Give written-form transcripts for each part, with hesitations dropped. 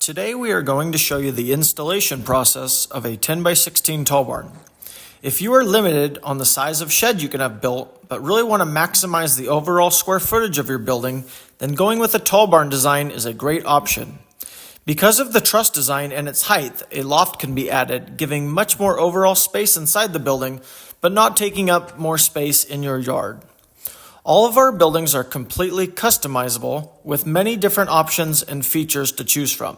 Today we are going to show you the installation process of a 10 by 16 tall barn. If you are limited on the size of shed you can have built, but really want to maximize the overall square footage of your building, then going with a tall barn design is a great option. Because of the truss design and its height, a loft can be added, giving much more overall space inside the building, but not taking up more space in your yard. All of our buildings are completely customizable with many different options and features to choose from.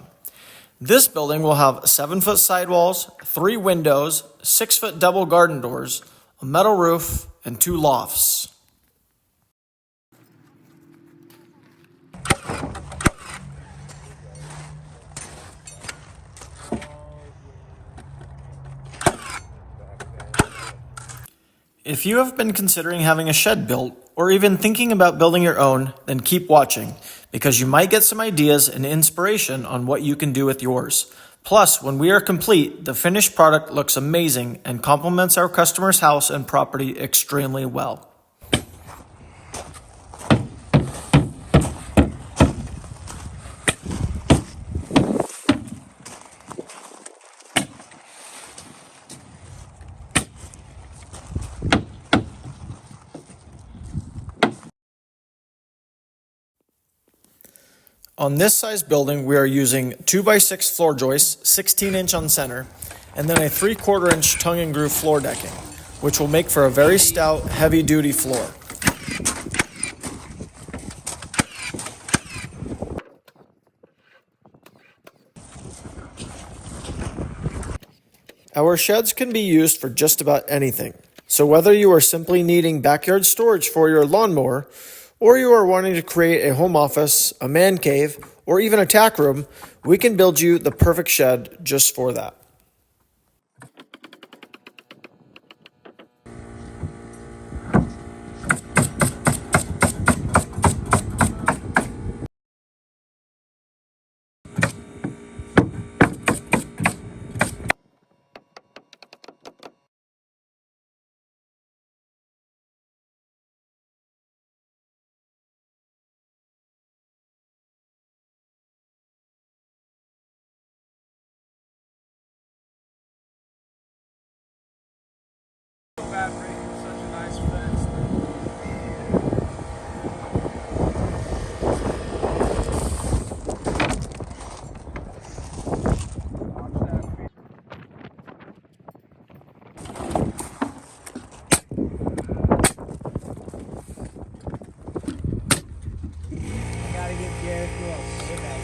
This building will have 7-foot sidewalls, 3 windows, 6-foot double garden doors, a metal roof, and 2 lofts. If you have been considering having a shed built, or even thinking about building your own, then keep watching, because you might get some ideas and inspiration on what you can do with yours. Plus, when we are complete, the finished product looks amazing and complements our customer's house and property extremely well. On this size building, we are using 2x6 floor joists, 16-inch on center, and then a 3/4-inch tongue and groove floor decking, which will make for a very stout, heavy-duty floor. Our sheds can be used for just about anything. So whether you are simply needing backyard storage for your lawnmower, or you are wanting to create a home office, a man cave, or even a tack room, we can build you the perfect shed just for that. Fabric, such a nice fence. I gotta get Jared to a sit out.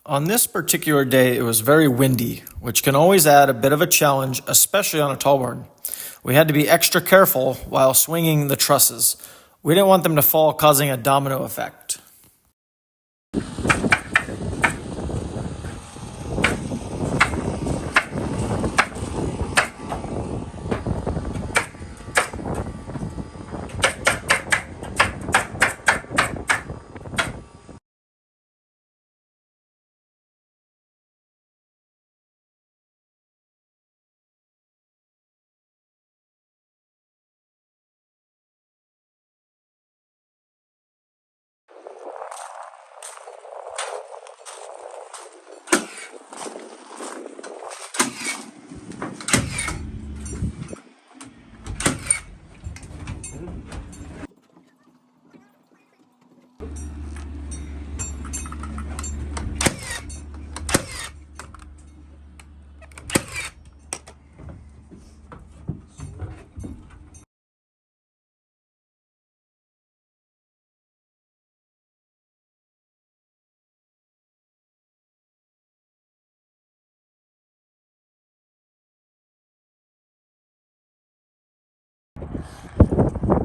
On this particular day, it was very windy, which can always add a bit of a challenge, especially on a tall barn. We had to be extra careful while swinging the trusses. We didn't want them to fall, causing a domino effect.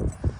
go.